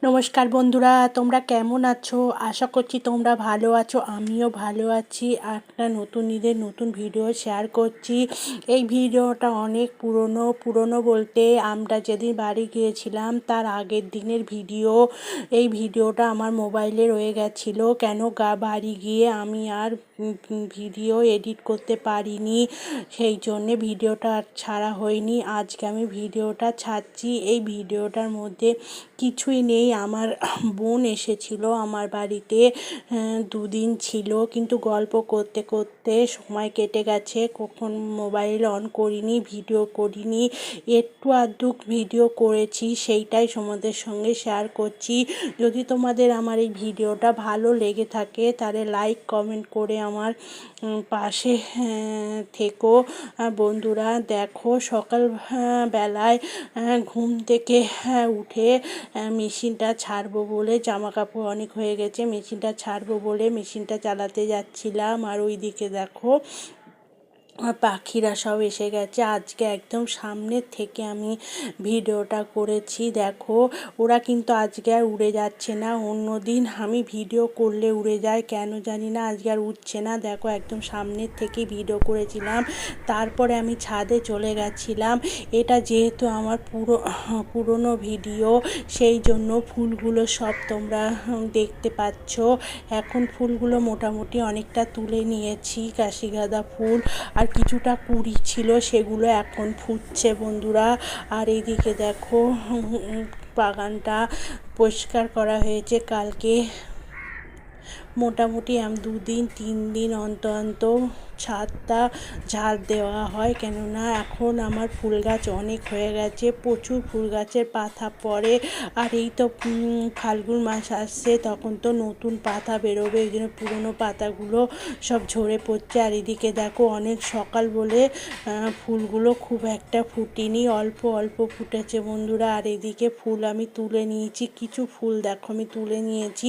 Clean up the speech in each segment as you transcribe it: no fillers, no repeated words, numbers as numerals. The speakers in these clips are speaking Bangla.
নমস্কার বন্ধুরা, তোমরা কেমন আছো? আশা করছি তোমরা ভালো আছো। আমিও ভালো আছি। একটা নতুন ঈদের নতুন ভিডিও শেয়ার করছি। এই ভিডিওটা অনেক পুরনো বলতে আমরা যেদিন বাড়ি গিয়েছিলাম তার আগের দিনের ভিডিও। এই ভিডিওটা আমার মোবাইলে রয়ে গেছিলো, কেন বাড়ি গিয়ে আমি আর ভিডিও এডিট করতে পারিনি, সেই জন্যে ভিডিওটা আর ছাড়া হয়নি। আজকে আমি ভিডিওটা ছাড়ছি। এই ভিডিওটার মধ্যে কিছুই নেই। আমার বোন এসেছিল আমার বাড়িতে, দুদিন ছিল, কিন্তু গল্প করতে করতে সময় কেটে গেছে। কখন মোবাইল অন করিনি, ভিডিও করিনি। একটু আধটু ভিডিও করেছি, সেইটাই তোমাদের সঙ্গে শেয়ার করছি। যদি তোমাদের আমার এই ভিডিওটা ভালো লেগে থাকে তাহলে লাইক কমেন্ট করে আমার পাশে থেকো। বন্ধুরা দেখো, সকাল বেলায় ঘুম থেকে উঠে মেশিনটা ছাড়বো বলে, জামা কাপড় অনেক হয়ে গেছে, মেশিনটা ছাড়বো বলে মেশিনটা চালাতে যাচ্ছিলাম। আর ওইদিকে দেখো পাখিরা সব এসে গেছে। আজকে একদম সামনের থেকে আমি ভিডিওটা করেছি। দেখো, ওরা কিন্তু আজকে আর উড়ে যাচ্ছে না। অন্য দিন আমি ভিডিও করলে উড়ে যায়, কেন জানি না আজকে আর উঠছে না। দেখো, একদম সামনের থেকে ভিডিও করেছিলাম, তারপরে আমি ছাদে চলে গেছিলাম। এটা যেহেতু আমার পুরনো ভিডিও, সেই জন্য ফুলগুলো সব তোমরা দেখতে পাচ্ছ। এখন ফুলগুলো মোটামুটি অনেকটা তুলে নিয়েছি, কাশি গাঁদা ফুল, আর কিছুটা কুড়ি ছিল, সেগুলো এখন ফুটছে বন্ধুরা। আর এইদিকে দেখো, বাগানটা পরিষ্কার করা হয়েছে কালকে। মোটামুটি 2-3 দিন অন্তর ছাদটা ঝাড় দেওয়া হয়, কেননা এখন আমার ফুল গাছ অনেক হয়ে গেছে, প্রচুর ফুল গাছের পাতা পড়ে। আর এই তো ফাল্গুন মাস আসছে, তখন তো নতুন পাতা বেরোবে, এই জন্য পুরনো পাতাগুলো সব ঝরে পড়ছে। আর এদিকে দেখো, অনেক সকাল বলে ফুলগুলো খুব একটা ফুটেনি, অল্প অল্প ফুটেছে বন্ধুরা। আর এদিকে ফুল আমি তুলে নিয়েছি, কিছু ফুল দেখো আমি তুলে নিয়েছি,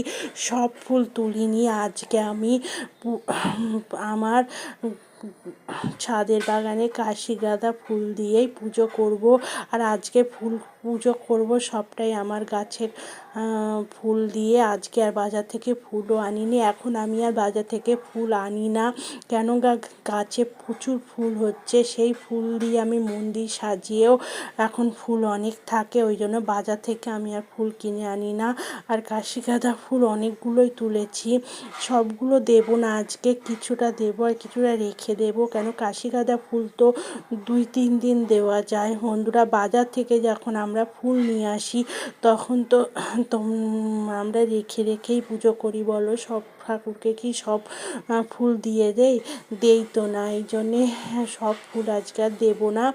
সব ফুল তুলিনি। আজকে আমি আমার ছাদের বাগানে কাশি গাঁদা ফুল দিয়েই পুজো করব। আর আজকে পুজো করব সবটাই আমার গাছের ফুল দিয়ে। আজকে আর বাজার থেকে ফুলও আনিনি। এখন আমি আর বাজার থেকে ফুল আনি না, কেন গাছে প্রচুর ফুল হচ্ছে, সেই ফুল দিয়ে আমি মন্দির সাজিয়েও এখন ফুল অনেক থাকে, ওই জন্য বাজার থেকে আমি আর ফুল কিনে আনি না। আর কাশি গাঁদা ফুল অনেকগুলোই তুলেছি, সবগুলো দেবো না আজকে, কিছুটা দেবো আর কিছুটা রেখে দেবো, কেন কাশি গাঁদা ফুল তো 2-3 দিন দেওয়া যায় বন্ধুরা। বাজার থেকে যখন আমরা ফুল নিয়ে আসি তখন তো আমরা রেখেই পুজো করি, বলো? সব ঠাকুরকে কি সব ফুল দিয়ে দেই তো না, এই জন্যে সব ফুল আজকে আর দেবো না।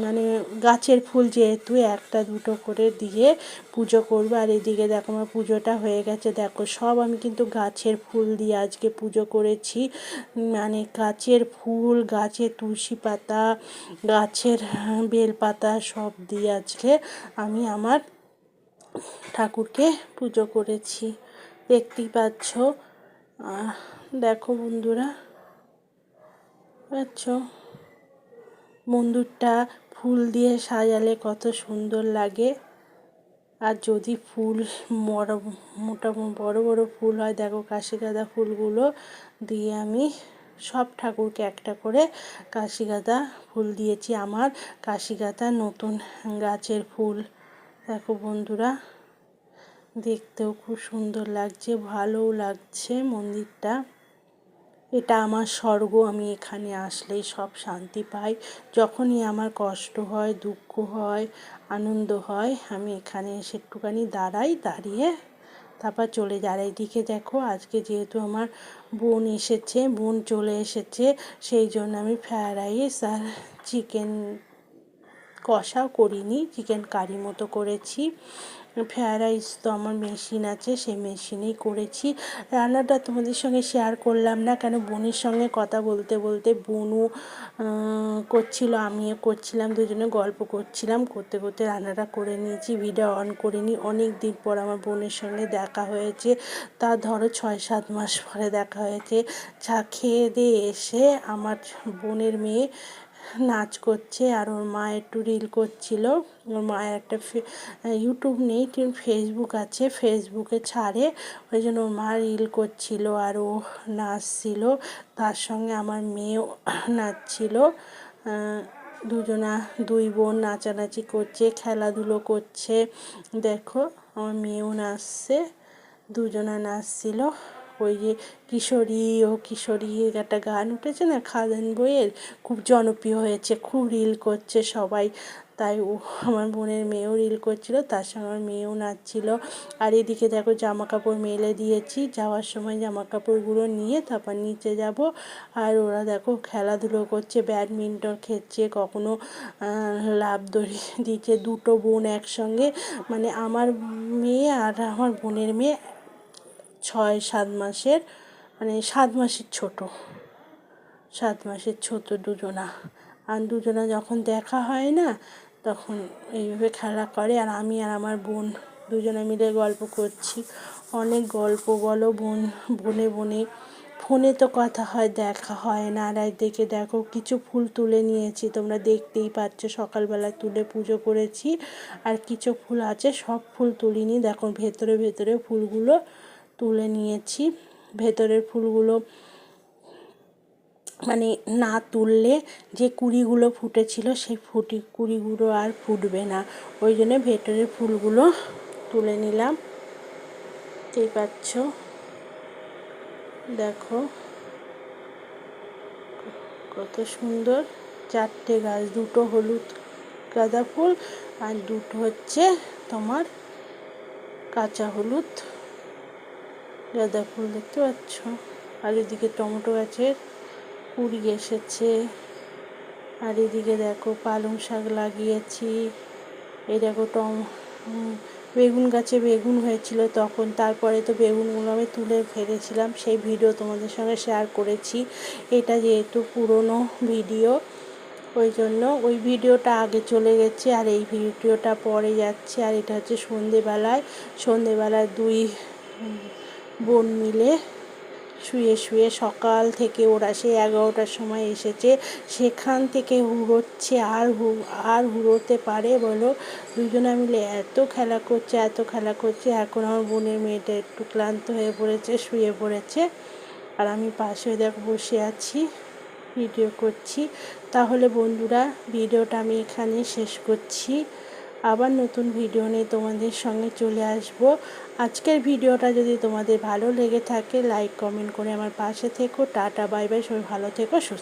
মানে গাছের ফুল যেহেতু, একটা দুটো করে দিয়ে পুজো করবো। আর এদিকে দেখো আমার পুজোটা হয়ে গেছে। দেখো, সব আমি কিন্তু গাছের ফুল দিয়ে আজকে পুজো করেছি, মানে গাছের ফুল, গাছের তুলসী পাতা, গাছের বেলপাতা সব দিয়ে আজকে আমি আমার ঠাকুরকে পুজো করেছি, দেখতেই পাচ্ছ। দেখো বন্ধুরা, পাচ্ছ মন্দিরটা ফুল দিয়ে সাজালে কত সুন্দর লাগে। আর যদি ফুল বড় বড় ফুল হয়, দেখো কাশি গাঁদা ফুলগুলো দিয়ে আমি সব ঠাকুরকে একটা করে কাশি গাঁদা ফুল দিয়েছি। আমার কাশি গাঁদা নতুন গাছের ফুল। দেখো বন্ধুরা, দেখতেও খুব সুন্দর লাগছে, ভালোও লাগছে মন্দিরটা। এটা আমার স্বর্গ, আমি এখানে আসলেই সব শান্তি পাই। যখনই আমার কষ্ট হয়, দুঃখ হয়, আনন্দ হয়, আমি এখানে এসে একটুখানি দাঁড়িয়ে তারপর চলে যাই। এইদিকে দেখো, আজকে যেহেতু আমার বোন চলে এসেছে, সেই জন্য আমি ফ্রায়েড রাইস আর চিকেন কষাও করিনি, চিকেন কারি মতো করেছি। ফ্রায়েড রাইস তো আমার মেশিন আছে, সেই মেশিনেই করেছি। রান্নাটা তোমাদের সঙ্গে শেয়ার করলাম না, কেন বোনের সঙ্গে কথা বলতে বলতে বোনও করছিল, আমিও করছিলাম, দুজনে গল্প করছিলাম, করতে করতে রান্নাটা করে নিয়েছি, ভিডিও অন করিনি। অনেক দিন পর আমার বোনের সঙ্গে দেখা হয়েছে, তা ধরো 6-7 মাস পরে দেখা হয়েছে। খেয়ে দিয়ে এসে আমার বোনের মেয়ে নাচ করছে, আর ওর মা একটু রিল করছিল। ওর মায়ের একটা ইউটিউব নেই কিন্তু ফেসবুক আছে, ফেসবুকে ছাড়ে, ওই জন্য ওর মা রিল করছিল আর ও নাচছিল। তার সঙ্গে আমার মেয়েও নাচছিল। দুই বোন নাচানাচি করছে, খেলাধুলো করছে। দেখো আমার মেয়েও নাচছে, দুজনা নাচছিল। ওই যে কিশোরী ও কিশোরী একটা গান উঠেছে না খাদান বইয়ের, খুব জনপ্রিয় হয়েছে, খুব রিল করছে সবাই। তাই ও আমার বোনের মেয়েও রিল করছিল, তার সঙ্গে আমার মেয়েও নাচছিল। আর এদিকে দেখো জামা কাপড় মেলে দিয়েছি, যাওয়ার সময় জামা কাপড়গুলো নিয়ে তারপর নিচে যাব। আর ওরা দেখো খেলাধুলো করছে, ব্যাডমিন্টন খেলছে, কখনো লাফ দড়ি দিচ্ছে, দুটো বোন একসঙ্গে, মানে আমার মেয়ে আর আমার বোনের মেয়ে 6-7 মাসের, মানে 7 মাসের ছোটো, 7 মাসের ছোটো দুজনা। আর দুজনা যখন দেখা হয় না তখন এইভাবে খেলা করে। আর আমি আর আমার বোন দুজনে মিলে গল্প করছি, অনেক গল্প বলো বনে ফোনে তো কথা হয়, দেখা হয় না। আর একদিকে দেখো কিছু ফুল তুলে নিয়েছি, তোমরা দেখতেই পাচ্ছ, সকালবেলা তুলে পুজো করেছি। আর কিছু ফুল আছে, সব ফুল তুলিনি, দেখো ভেতরে ফুলগুলো তুলে নিয়েছি। ভেতরের ফুলগুলো মানে না তুললে যে কুঁড়িগুলো ফুটেছিল সেই কুঁড়িগুলো আর ফুটবে না, ওই জন্য ভেতরের ফুলগুলো তুলে নিলাম। দেখতেই পাচ্ছ, দেখো কত সুন্দর, 4টে গাছ, 2টো হলুদ গাঁদা ফুল আর 2টো হচ্ছে তোমার কাঁচা হলুদ গাঁদা ফুল, দেখতে পাচ্ছ। আর এদিকে টমেটো গাছের কুঁড়ি এসেছে। আর এদিকে দেখো পালং শাক লাগিয়েছি। এই দেখো বেগুন গাছে বেগুন হয়েছিল তখন, তারপরে তো বেগুনগুলো আমি তুলে ফেলেছিলাম, সেই ভিডিও তোমাদের সঙ্গে শেয়ার করেছি। এটা যেহেতু পুরনো ভিডিও, ওই জন্য ওই ভিডিওটা আগে চলে গেছে আর এই ভিডিওটা পরে যাচ্ছে। আর এটা হচ্ছে সন্ধেবেলায় 2 বোন মিলে শুয়ে সকাল থেকে, ওরা সেই 11টার সময় এসেছে, সেখান থেকে হুড়োচ্ছে, আর হুড়োতে পারে বলো। দুজনে মিলে এত খেলা করছে। এখন আমার বোনের মেয়েটা একটু ক্লান্ত হয়ে পড়েছে, শুয়ে পড়েছে। আর আমি পাশে দেখো বসে আছি, ভিডিও করছি। তাহলে বন্ধুরা, ভিডিওটা আমি এখানে শেষ করছি। আবার নতুন ভিডিও নিয়ে তোমাদের সঙ্গে চলে আসব। আজকের ভিডিওটা যদি তোমাদের ভালো লেগে থাকে, লাইক কমেন্ট করে আমার পাশে থেকো। টাটা বাই বাই, সবাই ভালো থেকো, সুস্থ।